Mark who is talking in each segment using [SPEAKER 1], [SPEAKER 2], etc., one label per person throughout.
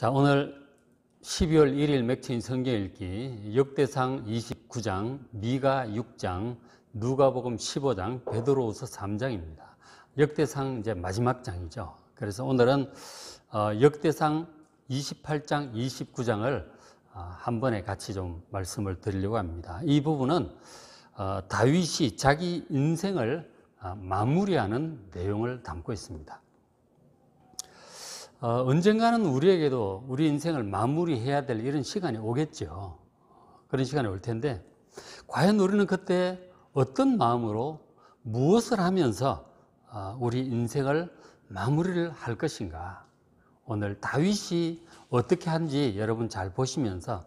[SPEAKER 1] 자, 오늘 12월 1일 맥체인 성경 읽기 역대상 29장, 미가 6장, 누가복음 15장, 베드로후서 3장입니다. 역대상 이제 마지막 장이죠. 그래서 오늘은 역대상 28장, 29장을 한 번에 같이 좀 말씀을 드리려고 합니다. 이 부분은 다윗이 자기 인생을 마무리하는 내용을 담고 있습니다. 언젠가는 우리에게도 우리 인생을 마무리해야 될 이런 시간이 오겠죠. 그런 시간이 올 텐데 과연 우리는 그때 어떤 마음으로 무엇을 하면서 우리 인생을 마무리를 할 것인가. 오늘 다윗이 어떻게 한지 여러분 잘 보시면서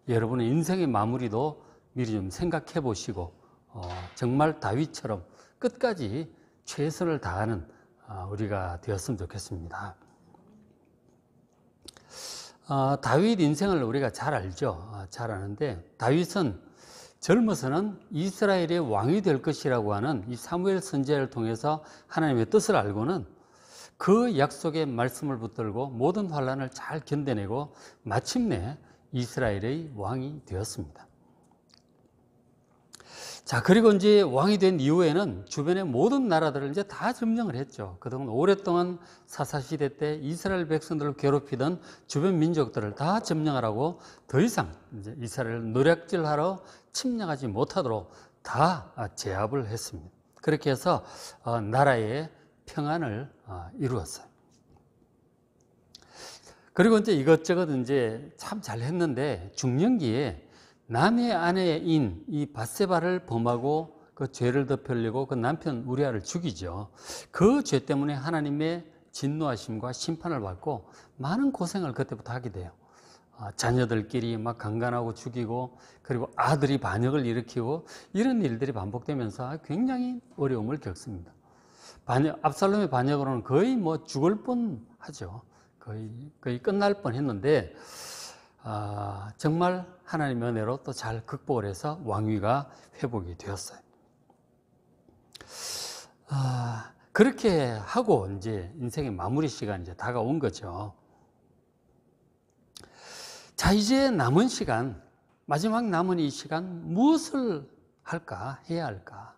[SPEAKER 1] 여러분의 인생의 마무리도 미리 좀 생각해 보시고 정말 다윗처럼 끝까지 최선을 다하는 우리가 되었으면 좋겠습니다. 다윗 인생을 우리가 잘 알죠. 잘 아는데 다윗은 젊어서는 이스라엘의 왕이 될 것이라고 하는 이 사무엘 선지자를 통해서 하나님의 뜻을 알고는 그 약속의 말씀을 붙들고 모든 환난을 잘 견뎌내고 마침내 이스라엘의 왕이 되었습니다. 자, 그리고 이제 왕이 된 이후에는 주변의 모든 나라들을 이제 다 점령을 했죠. 그동안 오랫동안 사사시대 때 이스라엘 백성들을 괴롭히던 주변 민족들을 다 점령하라고 더 이상 이제 이스라엘을 노략질하러 침략하지 못하도록 다 제압을 했습니다. 그렇게 해서 나라의 평안을 이루었어요. 그리고 이제 이것저것 이제 참 잘했는데 중년기에 남의 아내인 이 밧세바를 범하고 그 죄를 덮으려고 그 남편 우리아를 죽이죠. 그 죄 때문에 하나님의 진노하심과 심판을 받고 많은 고생을 그때부터 하게 돼요. 자녀들끼리 막 강간하고 죽이고 그리고 아들이 반역을 일으키고 이런 일들이 반복되면서 굉장히 어려움을 겪습니다. 압살롬의 반역으로는 거의 뭐 죽을 뻔하죠. 거의 끝날 뻔했는데 정말 하나님의 은혜로 또 잘 극복을 해서 왕위가 회복이 되었어요. 그렇게 하고 이제 인생의 마무리 시간이 이제 다가온 거죠. 자, 이제 남은 시간, 마지막 남은 이 시간 무엇을 할까, 해야 할까?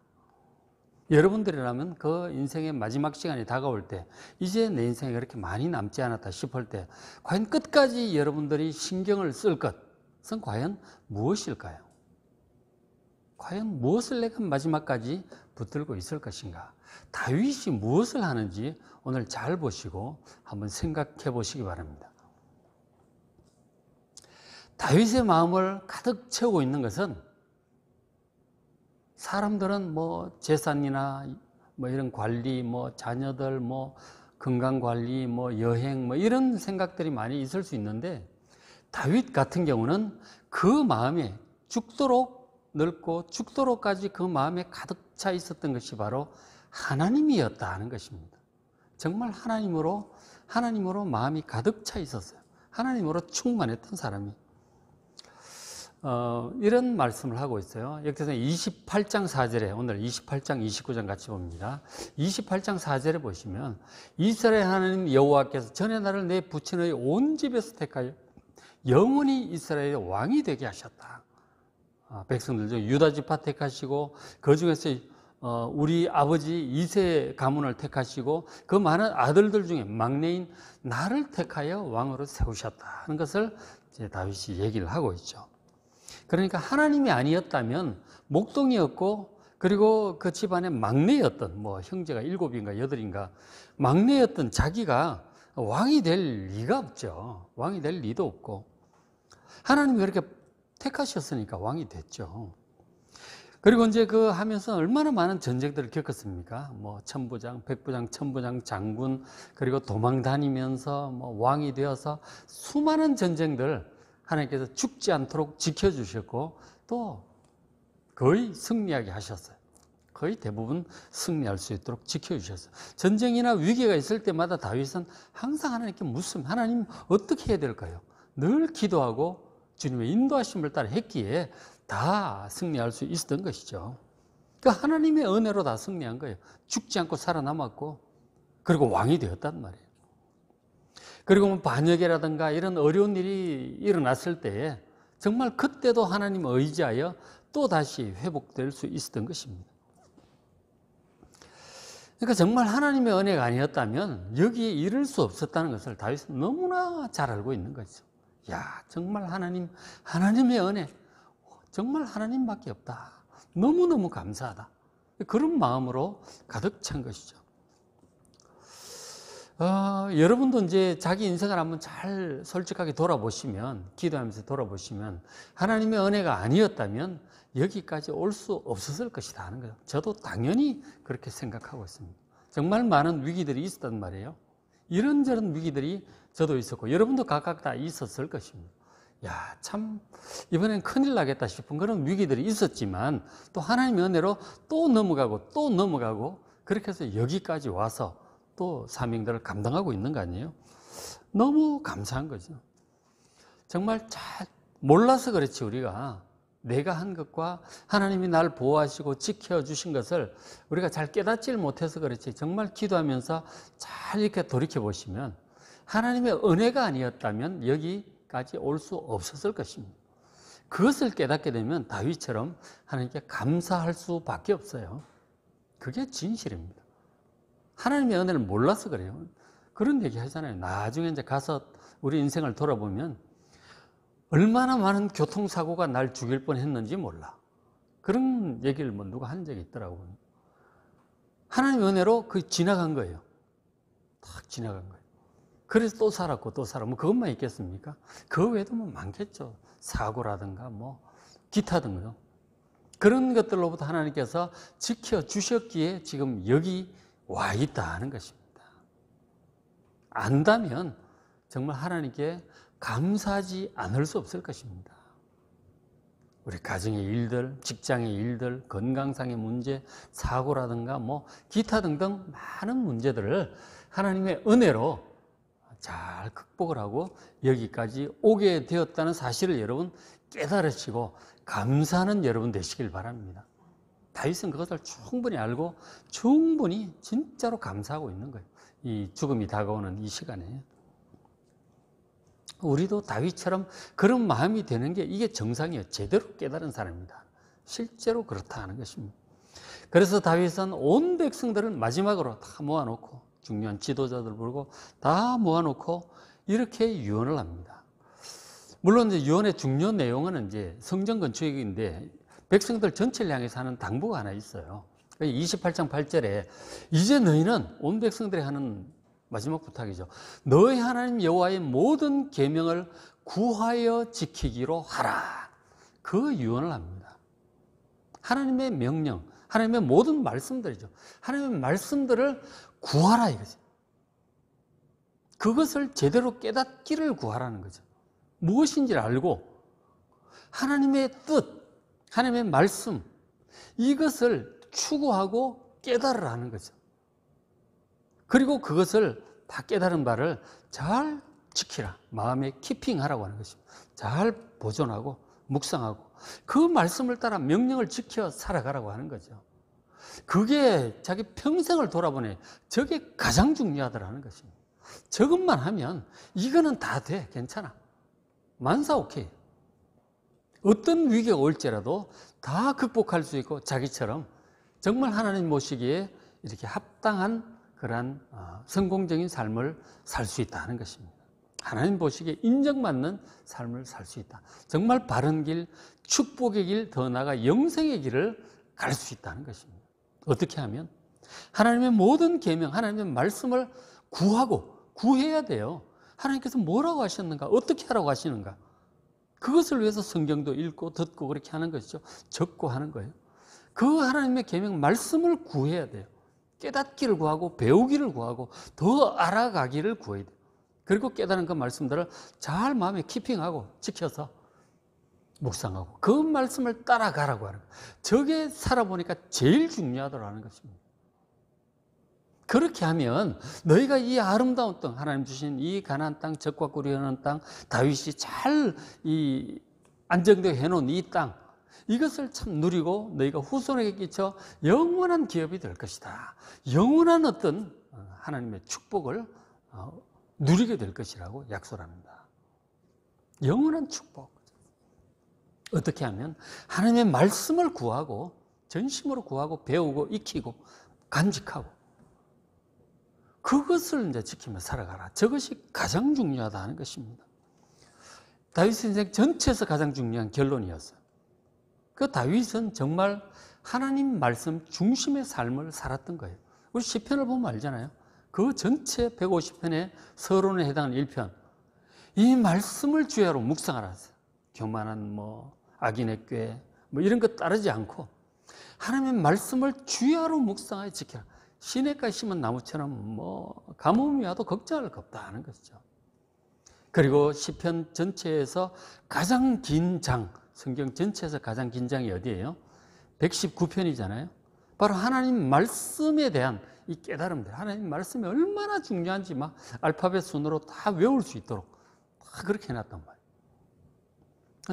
[SPEAKER 1] 여러분들이라면 그 인생의 마지막 시간이 다가올 때 이제 내 인생에 그렇게 많이 남지 않았다 싶을 때 과연 끝까지 여러분들이 신경을 쓸 것은 과연 무엇일까요? 과연 무엇을 내가 마지막까지 붙들고 있을 것인가? 다윗이 무엇을 하는지 오늘 잘 보시고 한번 생각해 보시기 바랍니다. 다윗의 마음을 가득 채우고 있는 것은 사람들은 뭐 재산이나 뭐 이런 관리, 뭐 자녀들, 뭐 건강 관리, 뭐 여행, 뭐 이런 생각들이 많이 있을 수 있는데 다윗 같은 경우는 그 마음에 죽도록 넓고 죽도록까지 그 마음에 가득 차 있었던 것이 바로 하나님이었다 하는 것입니다. 정말 하나님으로 마음이 가득 차 있었어요. 하나님으로 충만했던 사람이. 이런 말씀을 하고 있어요. 역대상 28장 4절에 오늘 28장 29장 같이 봅니다. 28장 4절에 보시면 이스라엘 하나님 여호와께서 전에 나를 내 부친의 온 집에서 택하여 영원히 이스라엘의 왕이 되게 하셨다. 백성들 중 유다 지파 택하시고 그 중에서 우리 아버지 이세 가문을 택하시고 그 많은 아들들 중에 막내인 나를 택하여 왕으로 세우셨다 하는 것을 이제 다윗이 얘기를 하고 있죠. 그러니까 하나님이 아니었다면 목동이었고 그리고 그 집안의 막내였던 뭐 형제가 7인가 8인가 막내였던 자기가 왕이 될 리가 없죠. 왕이 될 리도 없고 하나님이 그렇게 택하셨으니까 왕이 됐죠. 그리고 이제 그 하면서 얼마나 많은 전쟁들을 겪었습니까? 뭐 천부장, 백부장, 천부장, 장군 그리고 도망 다니면서 뭐 왕이 되어서 수많은 전쟁들 하나님께서 죽지 않도록 지켜주셨고 또 거의 승리하게 하셨어요. 거의 대부분 승리할 수 있도록 지켜주셨어요. 전쟁이나 위기가 있을 때마다 다윗은 항상 하나님께 묻습니다. 하나님 어떻게 해야 될까요? 늘 기도하고 주님의 인도하심을 따라 했기에 다 승리할 수 있었던 것이죠. 그러니까 하나님의 은혜로 다 승리한 거예요. 죽지 않고 살아남았고 그리고 왕이 되었단 말이에요. 그리고 뭐 반역이라든가 이런 어려운 일이 일어났을 때에 정말 그때도 하나님을 의지하여 또 다시 회복될 수 있었던 것입니다. 그러니까 정말 하나님의 은혜가 아니었다면 여기에 이를 수 없었다는 것을 다윗은 너무나 잘 알고 있는 거죠. 야, 정말 하나님의 은혜, 정말 하나님밖에 없다. 너무너무 감사하다. 그런 마음으로 가득 찬 것이죠. 여러분도 이제 자기 인생을 한번 잘 솔직하게 돌아보시면, 기도하면서 돌아보시면, 하나님의 은혜가 아니었다면 여기까지 올 수 없었을 것이다 하는 거예요. 저도 당연히 그렇게 생각하고 있습니다. 정말 많은 위기들이 있었단 말이에요. 이런저런 위기들이 저도 있었고, 여러분도 각각 다 있었을 것입니다. 야, 참, 이번엔 큰일 나겠다 싶은 그런 위기들이 있었지만, 또 하나님의 은혜로 또 넘어가고, 그렇게 해서 여기까지 와서 또 사명들을 감당하고 있는 거 아니에요? 너무 감사한 거죠. 정말 잘 몰라서 그렇지, 우리가 내가 한 것과 하나님이 날 보호하시고 지켜주신 것을 우리가 잘 깨닫지를 못해서 그렇지, 정말 기도하면서 잘 이렇게 돌이켜보시면 하나님의 은혜가 아니었다면 여기까지 올 수 없었을 것입니다. 그것을 깨닫게 되면 다윗처럼 하나님께 감사할 수밖에 없어요. 그게 진실입니다. 하나님의 은혜를 몰라서 그래요. 그런 얘기 하잖아요. 나중에 이제 가서 우리 인생을 돌아보면 얼마나 많은 교통사고가 날 죽일 뻔 했는지 몰라. 그런 얘기를 뭐 누가 한 적이 있더라고요. 하나님의 은혜로 그 지나간 거예요. 딱 지나간 거예요. 그래서 또 살았고 또 살았고, 뭐 그것만 있겠습니까? 그 외에도 뭐 많겠죠. 사고라든가 뭐 기타 등등. 그런 것들로부터 하나님께서 지켜주셨기에 지금 여기 와 있다는 것입니다. 안다면 정말 하나님께 감사하지 않을 수 없을 것입니다. 우리 가정의 일들, 직장의 일들, 건강상의 문제, 사고라든가 뭐 기타 등등 많은 문제들을 하나님의 은혜로 잘 극복을 하고 여기까지 오게 되었다는 사실을 여러분 깨달으시고 감사하는 여러분 되시길 바랍니다. 다윗은 그것을 충분히 알고 충분히 진짜로 감사하고 있는 거예요. 이 죽음이 다가오는 이 시간에. 우리도 다윗처럼 그런 마음이 되는 게 이게 정상이에요. 제대로 깨달은 사람입니다. 실제로 그렇다 하는 것입니다. 그래서 다윗은 온 백성들을 마지막으로 다 모아놓고, 중요한 지도자들 부르고 다 모아놓고 이렇게 유언을 합니다. 물론 이제 유언의 중요한 내용은 이제 성전 건축인데 백성들 전체를 향해서 하는 당부가 하나 있어요. 28장 8절에 이제 너희는, 온 백성들이 하는 마지막 부탁이죠. 너희 하나님 여호와의 모든 계명을 구하여 지키기로 하라. 그 유언을 합니다. 하나님의 명령, 하나님의 모든 말씀들이죠. 하나님의 말씀들을 구하라 이거죠. 그것을 제대로 깨닫기를 구하라는 거죠. 무엇인지를 알고 하나님의 뜻, 하나님의 말씀, 이것을 추구하고 깨달으라는 거죠. 그리고 그것을 다 깨달은 바를 잘 지키라. 마음에 키핑하라고 하는 것입니다. 잘 보존하고 묵상하고 그 말씀을 따라 명령을 지켜 살아가라고 하는 거죠. 그게 자기 평생을 돌아보니 저게 가장 중요하더라는 것입니다. 저것만 하면 이거는 다 돼. 괜찮아. 만사 오케이. 어떤 위기가 올지라도 다 극복할 수 있고 자기처럼 정말 하나님 모시기에 이렇게 합당한 그러한 성공적인 삶을 살 수 있다는 것입니다. 하나님 보시기에 인정받는 삶을 살 수 있다. 정말 바른 길, 축복의 길, 더 나아가 영생의 길을 갈 수 있다는 것입니다. 어떻게 하면? 하나님의 모든 계명, 하나님의 말씀을 구해야 돼요. 하나님께서 뭐라고 하셨는가? 어떻게 하라고 하시는가? 그것을 위해서 성경도 읽고 듣고 그렇게 하는 것이죠. 적고 하는 거예요. 그 하나님의 계명 말씀을 구해야 돼요. 깨닫기를 구하고 배우기를 구하고 더 알아가기를 구해야 돼요. 그리고 깨달은 그 말씀들을 잘 마음에 키핑하고 지켜서 묵상하고 그 말씀을 따라가라고 하는 거예요. 저게 살아보니까 제일 중요하다는 것입니다. 그렇게 하면 너희가 이 아름다운 땅, 하나님 주신 이 가나안 땅, 적과 꿀이 흐르는 땅, 다윗이 잘 이 안정되게 해놓은 이 땅, 이것을 참 누리고 너희가 후손에게 끼쳐 영원한 기업이 될 것이다. 영원한 어떤 하나님의 축복을 누리게 될 것이라고 약속을 합니다. 영원한 축복. 어떻게 하면 하나님의 말씀을 구하고 전심으로 구하고 배우고 익히고 간직하고 그것을 이제 지키며 살아가라. 저것이 가장 중요하다 하는 것입니다. 다윗 인생 전체에서 가장 중요한 결론이었어요. 그 다윗은 정말 하나님 말씀 중심의 삶을 살았던 거예요. 우리 시편을 보면 알잖아요. 그 전체 150편의 서론에 해당하는 1편. 이 말씀을 주야로 묵상하라. 교만한 악인의 꾀 이런 것 따르지 않고 하나님의 말씀을 주야로 묵상하여 지켜라. 시냇가에 심은 나무처럼 가뭄이 와도 걱정할 것 없다 하는 것이죠. 그리고 시편 전체에서 가장 긴 장, 성경 전체에서 가장 긴 장이 어디예요? 119편이잖아요. 바로 하나님 말씀에 대한 이 깨달음들, 하나님 말씀이 얼마나 중요한지 막 알파벳 순으로 다 외울 수 있도록 다 그렇게 해놨단 말이에요.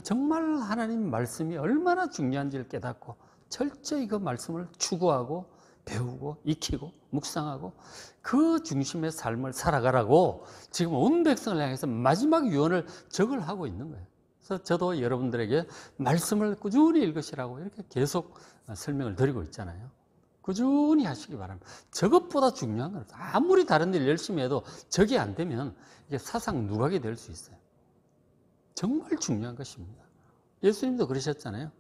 [SPEAKER 1] 정말 하나님 말씀이 얼마나 중요한지를 깨닫고 철저히 그 말씀을 추구하고 배우고 익히고 묵상하고 그 중심의 삶을 살아가라고 지금 온 백성을 향해서 마지막 유언을 적을 하고 있는 거예요. 그래서 저도 여러분들에게 말씀을 꾸준히 읽으시라고 이렇게 계속 설명을 드리고 있잖아요. 꾸준히 하시기 바랍니다. 저것보다 중요한 건 아무리 다른 일 열심히 해도 저게 안 되면 이게 사상 누각이 될 수 있어요. 정말 중요한 것입니다. 예수님도 그러셨잖아요.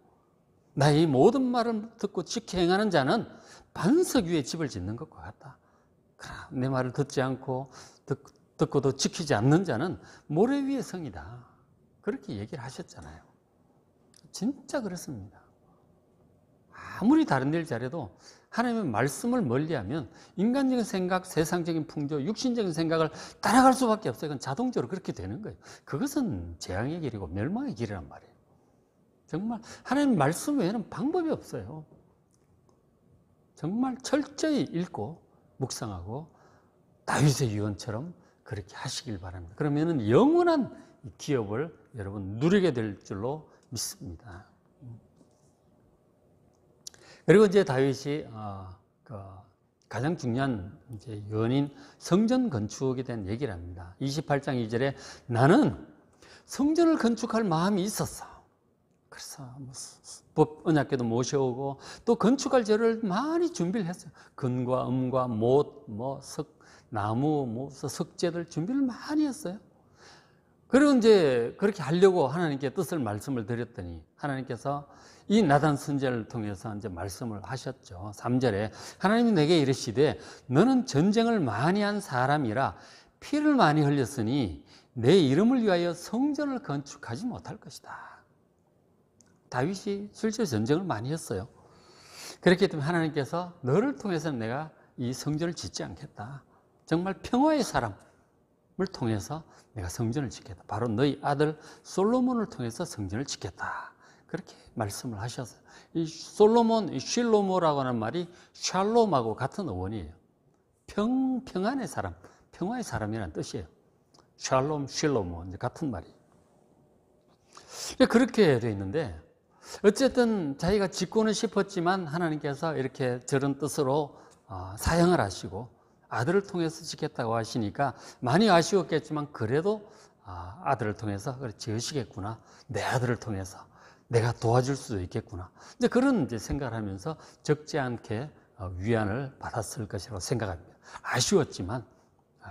[SPEAKER 1] 나의 모든 말을 듣고 지켜 행하는 자는 반석 위에 집을 짓는 것과 같다. 내 말을 듣지 않고 듣고도 지키지 않는 자는 모래 위의 성이다. 그렇게 얘기를 하셨잖아요. 진짜 그렇습니다. 아무리 다른 일 잘해도 하나님의 말씀을 멀리하면 인간적인 생각, 세상적인 풍조, 육신적인 생각을 따라갈 수밖에 없어요. 그건 자동적으로 그렇게 되는 거예요. 그것은 재앙의 길이고 멸망의 길이란 말이에요. 정말 하나님 말씀 외에는 방법이 없어요. 정말 철저히 읽고 묵상하고 다윗의 유언처럼 그렇게 하시길 바랍니다. 그러면은 영원한 기업을 여러분 누리게 될 줄로 믿습니다. 그리고 이제 다윗이 가장 중요한 이제 유언인 성전 건축에 대한 얘기를 합니다. 28장 2절에 나는 성전을 건축할 마음이 있었어. 그래서 법 언약궤도 모셔오고 또 건축할 재료를 많이 준비를 했어요. 금과 은과 못, 나무, 석재들 준비를 많이 했어요. 그리고 이제 그렇게 하려고 하나님께 뜻을 말씀을 드렸더니 하나님께서 이 나단 선지자를 통해서 이제 말씀을 하셨죠. 3절에 하나님이 내게 이르시되 너는 전쟁을 많이 한 사람이라 피를 많이 흘렸으니 내 이름을 위하여 성전을 건축하지 못할 것이다. 다윗이 실제로 전쟁을 많이 했어요. 그렇기 때문에 하나님께서 너를 통해서는 내가 이 성전을 짓지 않겠다. 정말 평화의 사람을 통해서 내가 성전을 짓겠다. 바로 너희 아들 솔로몬을 통해서 성전을 짓겠다. 그렇게 말씀을 하셨어요. 이 솔로몬, 이 쉴로모라고 하는 말이 샬롬하고 같은 어원이에요. 평안의 사람, 평화의 사람이라는 뜻이에요. 샬롬, 쉴로모, 이제 같은 말이에요. 그렇게 되어 있는데 어쨌든 자기가 짓고는 싶었지만 하나님께서 이렇게 저런 뜻으로 사양을 하시고 아들을 통해서 짓겠다고 하시니까 많이 아쉬웠겠지만 그래도 아들을 통해서 지으시겠구나. 내 아들을 통해서 내가 도와줄 수도 있겠구나. 이제 그런 이제 생각을 하면서 적지 않게 위안을 받았을 것이라고 생각합니다. 아쉬웠지만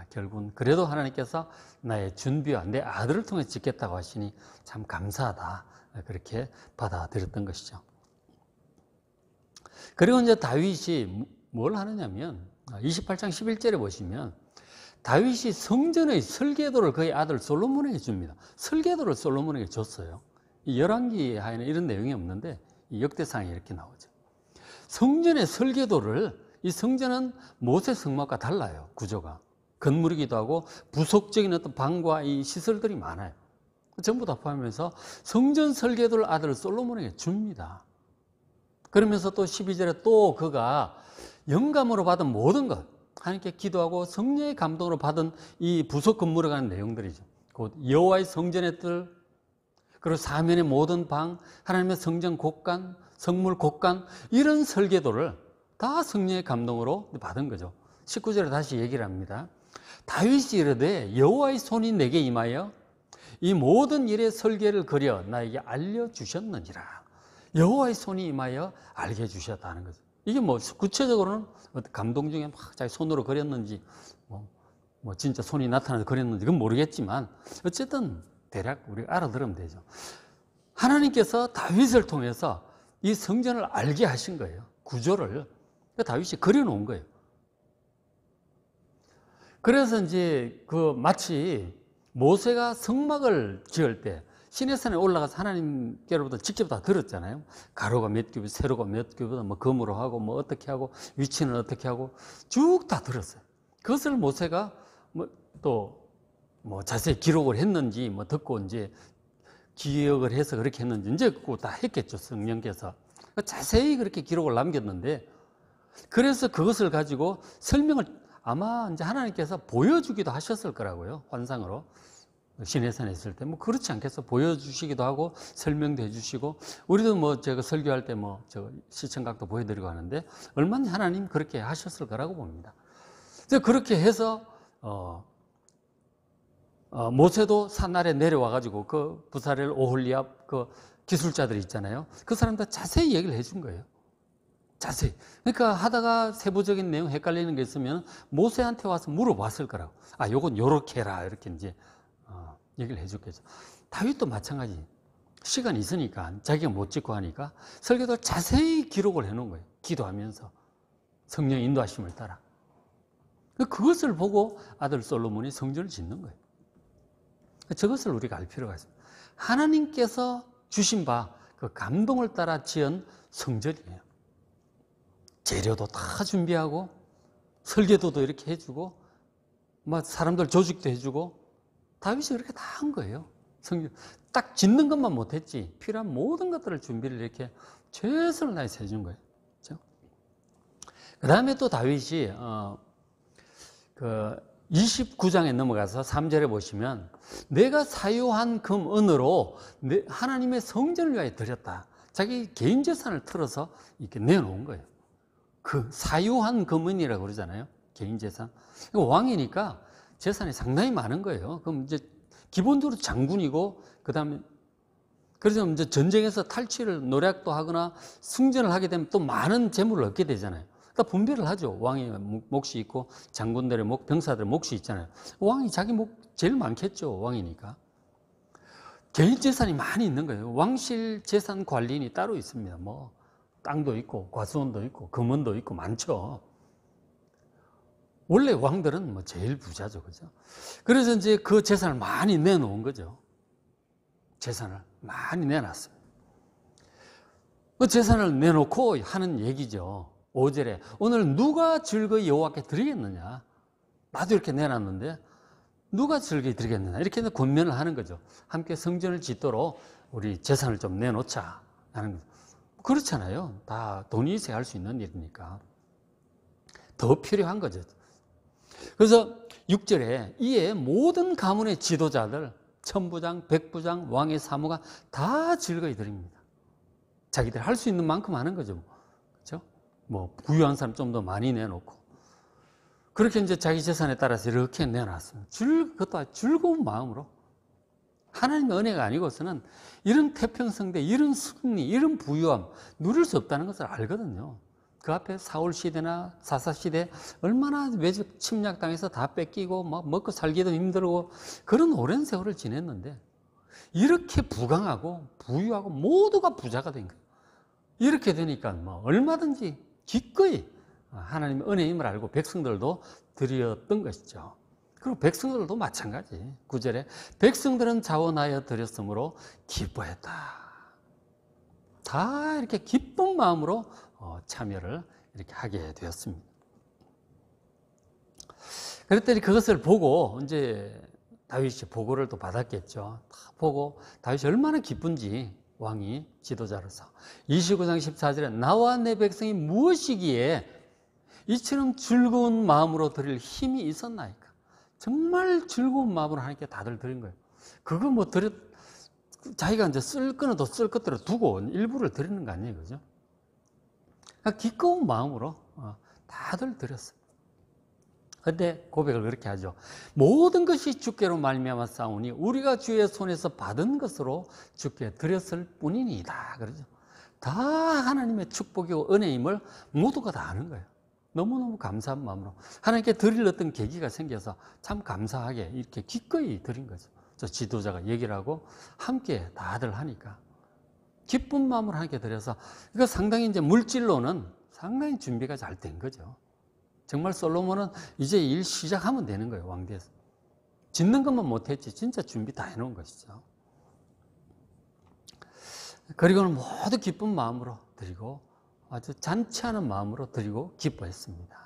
[SPEAKER 1] 결국은 그래도 하나님께서 나의 준비와 내 아들을 통해 짓겠다고 하시니 참 감사하다. 그렇게 받아들였던 것이죠. 그리고 이제 다윗이 뭘 하느냐면 28장 11절에 보시면 다윗이 성전의 설계도를 그의 아들 솔로몬에게 줍니다. 설계도를 솔로몬에게 줬어요. 이 열왕기하에는 이런 내용이 없는데 이 역대상에 이렇게 나오죠. 성전의 설계도를 이 성전은 모세 성막과 달라요. 구조가. 건물이기도 하고 부속적인 어떤 방과 이 시설들이 많아요. 전부 다 포함해서 성전 설계도를 아들 솔로몬에게 줍니다. 그러면서 또 12절에 또 그가 영감으로 받은 모든 것, 하나님께 기도하고 성령의 감동으로 받은 이 부속 건물에 관한 내용들이죠. 곧 여호와의 성전의 뜰, 그리고 사면의 모든 방, 하나님의 성전 곳간, 성물 곳간 이런 설계도를 다 성령의 감동으로 받은 거죠. 19절에 다시 얘기를 합니다. 다윗이 이르되 여호와의 손이 내게 임하여 이 모든 일의 설계를 그려 나에게 알려주셨느니라. 여호와의 손이 임하여 알게 해주셨다는 거죠. 이게 뭐 구체적으로는 감동 중에 막 자기 손으로 그렸는지 뭐 진짜 손이 나타나서 그렸는지 그건 모르겠지만 어쨌든 대략 우리가 알아들으면 되죠. 하나님께서 다윗을 통해서 이 성전을 알게 하신 거예요. 구조를 다윗이 그려놓은 거예요. 그래서 이제 마치 모세가 성막을 지을 때 시내산에 올라가서 하나님께로부터 직접 다 들었잖아요. 가로가 몇 규빗, 세로가 몇 규빗, 뭐 금으로 하고 뭐 어떻게 하고 위치는 어떻게 하고 쭉 다 들었어요. 그것을 모세가 또 자세히 기록을 했는지 뭐 듣고 이제 기억을 해서 그렇게 했는지 이제 그거 다 했겠죠. 성령께서 자세히 그렇게 기록을 남겼는데 그래서 그것을 가지고 설명을 아마 이제 하나님께서 보여주기도 하셨을 거라고요. 환상으로. 시내산에 있을 때. 뭐 그렇지 않겠어. 보여주시기도 하고 설명도 해주시고 우리도 뭐 제가 설교할 때 저 시청각도 보여드리고 하는데 얼마나 하나님 그렇게 하셨을 거라고 봅니다. 그래서 그렇게 해서 모세도 산 아래 내려와가지고 그 부사렐 오홀리압 그 기술자들이 있잖아요. 그 사람들 자세히 얘기를 해준 거예요. 자세히. 그러니까 하다가 세부적인 내용 헷갈리는 게 있으면 모세한테 와서 물어봤을 거라고. 아, 요건 요렇게 해라. 이렇게 이제 얘기를 해줬겠죠. 다윗도 마찬가지. 시간이 있으니까 자기가 못 짓고 하니까 설교도 자세히 기록을 해놓은 거예요. 기도하면서 성령 인도하심을 따라. 그것을 보고 아들 솔로몬이 성전을 짓는 거예요. 저것을 우리가 알 필요가 있습니다. 하나님께서 주신 바 그 감동을 따라 지은 성전이에요. 재료도 다 준비하고 설계도도 이렇게 해주고 막 사람들 조직도 해주고 다윗이 그렇게 다 한 거예요. 성경 딱 짓는 것만 못했지 필요한 모든 것들을 준비를 이렇게 최선을 다해서 해준 거예요. 그렇죠? 그 다음에 또 다윗이 29장에 넘어가서 3절에 보시면 내가 사유한 금 은으로 하나님의 성전을 위하여 드렸다. 자기 개인 재산을 틀어서 이렇게 내놓은 거예요. 그 사유한 금은이라고 그러잖아요. 개인 재산. 왕이니까 재산이 상당히 많은 거예요. 그럼 이제 기본적으로 장군이고 그다음에 그래서 이제 전쟁에서 탈취를 노략도 하거나 승전을 하게 되면 또 많은 재물을 얻게 되잖아요. 그러니까 분배를 하죠. 왕의 몫이 있고 장군들의 몫, 병사들의 몫이 있잖아요. 왕이 자기 몫 제일 많겠죠. 왕이니까. 개인 재산이 많이 있는 거예요. 왕실 재산 관리인이 따로 있습니다. 뭐 땅도 있고 과수원도 있고 금원도 있고 많죠. 원래 왕들은 뭐 제일 부자죠. 그죠? 그래서 이제 그 재산을 많이 내놓은 거죠. 재산을 많이 내놨어요. 그 재산을 내놓고 하는 얘기죠. 5절에 오늘 누가 즐거이 여호와께 드리겠느냐? 나도 이렇게 내놨는데 누가 즐거이 드리겠느냐? 이렇게 권면을 하는 거죠. 함께 성전을 짓도록 우리 재산을 좀 내놓자 하는 거죠. 그렇잖아요. 다 돈이 있어야 할 수 있는 일이니까. 더 필요한 거죠. 그래서 6절에 이에 모든 가문의 지도자들, 천부장, 백부장, 왕의 사무가 다 즐거이 드립니다. 자기들 할 수 있는 만큼 하는 거죠. 그렇죠? 뭐 부유한 사람 좀 더 많이 내놓고 그렇게 이제 자기 재산에 따라서 이렇게 내놨습니다. 그것도 즐거운 마음으로. 하나님의 은혜가 아니고서는 이런 태평성대, 이런 승리, 이런 부유함 누릴 수 없다는 것을 알거든요. 그 앞에 사울 시대나 사사 시대 얼마나 외적 침략당해서 다 뺏기고 막 먹고 살기도 힘들고 그런 오랜 세월을 지냈는데 이렇게 부강하고 부유하고 모두가 부자가 된 거예요. 이렇게 되니까 뭐 얼마든지 기꺼이 하나님의 은혜임을 알고 백성들도 드렸던 것이죠. 그리고 백성들도 마찬가지. 9절에 백성들은 자원하여 드렸으므로 기뻐했다. 다 이렇게 기쁜 마음으로 참여를 이렇게 하게 되었습니다. 그랬더니 그것을 보고 이제 다윗이 보고를 또 받았겠죠. 다 보고 다윗이 얼마나 기쁜지 왕이 지도자로서 29장 14절에 나와 내 백성이 무엇이기에 이처럼 즐거운 마음으로 드릴 힘이 있었나이까. 정말 즐거운 마음으로 하나님께 다들 드린 거예요. 그거 뭐 자기가 이제 쓸 거는 또 쓸 것대로 두고 일부를 드리는 거 아니에요. 그죠? 그러니까 기꺼운 마음으로 다들 드렸어요. 그때 고백을 그렇게 하죠. 모든 것이 주께로 말미암아 싸우니 우리가 주의 손에서 받은 것으로 주께 드렸을 뿐이니이다. 그러죠. 다 하나님의 축복이고 은혜임을 모두가 다 아는 거예요. 너무너무 감사한 마음으로 하나님께 드릴 어떤 계기가 생겨서 참 감사하게 이렇게 기꺼이 드린 거죠. 저 지도자가 얘기를 하고 함께 다들 하니까 기쁜 마음으로 하나님께 드려서 이거 상당히 이제 물질로는 상당히 준비가 잘 된 거죠. 정말 솔로몬은 이제 일 시작하면 되는 거예요. 왕대에서 짓는 것만 못했지 진짜 준비 다 해놓은 것이죠. 그리고는 모두 기쁜 마음으로 드리고 아주 잔치하는 마음으로 드리고 기뻐했습니다.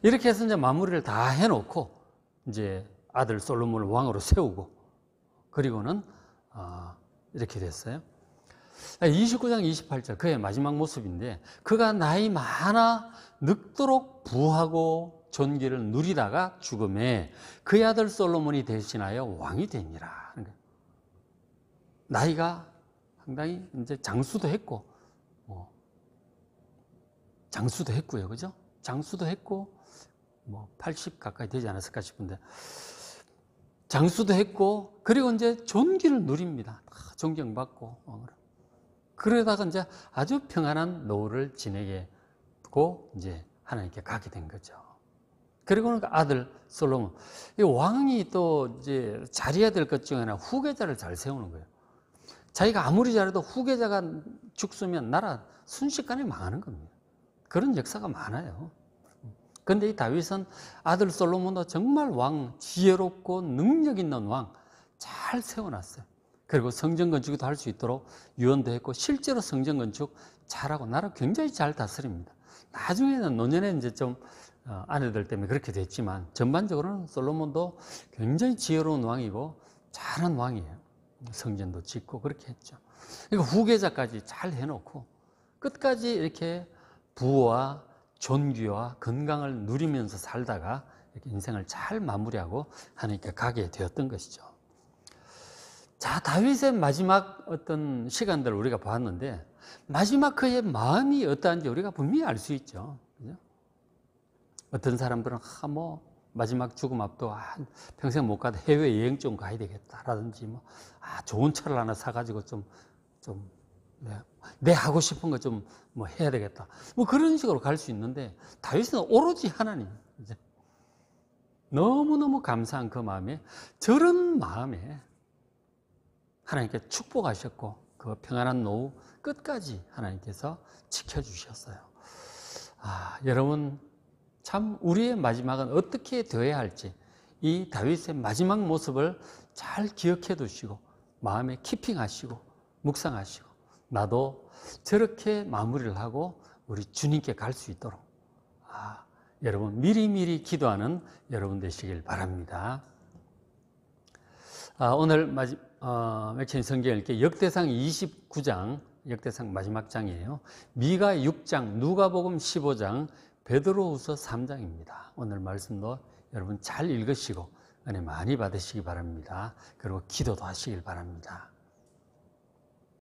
[SPEAKER 1] 이렇게 해서 이제 마무리를 다 해놓고 이제 아들 솔로몬을 왕으로 세우고 그리고는 이렇게 됐어요. 29장 28절 그의 마지막 모습인데 그가 나이 많아 늙도록 부하고 존귀를 누리다가 죽음에 그의 아들 솔로몬이 대신하여 왕이 되니라. 나이가 상당히 이제 장수도 했고 장수도 했고요. 그죠? 장수도 했고 80 가까이 되지 않았을까 싶은데 장수도 했고 그리고 이제 존귀를 누립니다. 존경받고 그러다가 이제 아주 평안한 노후를 지내고 이제 하나님께 가게 된 거죠. 그리고는 그 아들 솔로몬 이 왕이 또 이제 잘해야 될 것 중에 하나 후계자를 잘 세우는 거예요. 자기가 아무리 잘해도 후계자가 죽으면 나라 순식간에 망하는 겁니다. 그런 역사가 많아요. 그런데 이 다윗은 아들 솔로몬도 정말 왕, 지혜롭고 능력 있는 왕 잘 세워놨어요. 그리고 성전 건축도 할 수 있도록 유언도 했고 실제로 성전 건축 잘하고 나라 굉장히 잘 다스립니다. 나중에는 노년에 이제 좀 아내들 때문에 그렇게 됐지만 전반적으로는 솔로몬도 굉장히 지혜로운 왕이고 잘한 왕이에요. 성전도 짓고 그렇게 했죠. 그러니까 후계자까지 잘 해놓고 끝까지 이렇게 부와 존귀와 건강을 누리면서 살다가 이렇게 인생을 잘 마무리하고 하나님께 가게 되었던 것이죠. 자, 다윗의 마지막 어떤 시간들을 우리가 봤는데 마지막 그의 마음이 어떠한지 우리가 분명히 알 수 있죠. 그죠? 어떤 사람들은 마지막 죽음 앞도 평생 못 가도 해외 여행 좀 가야 되겠다라든지 좋은 차를 하나 사가지고 내 하고 싶은 거 좀 해야 되겠다. 그런 식으로 갈 수 있는데 다윗은 오로지 하나님. 너무너무 감사한 그 마음에 저런 마음에 하나님께 축복하셨고 그 평안한 노후 끝까지 하나님께서 지켜주셨어요. 여러분 참 우리의 마지막은 어떻게 되어야 할지 이 다윗의 마지막 모습을 잘 기억해 두시고 마음에 키핑하시고 묵상하시고 나도 저렇게 마무리를 하고 우리 주님께 갈 수 있도록 여러분 미리미리 기도하는 여러분 되시길 바랍니다. 오늘 맥힌 성경 읽기 역대상 29장 역대상 마지막 장이에요. 미가 6장, 누가복음 15장, 베드로후서 3장입니다. 오늘 말씀도 여러분 잘 읽으시고 은혜 많이 받으시기 바랍니다. 그리고 기도도 하시길 바랍니다.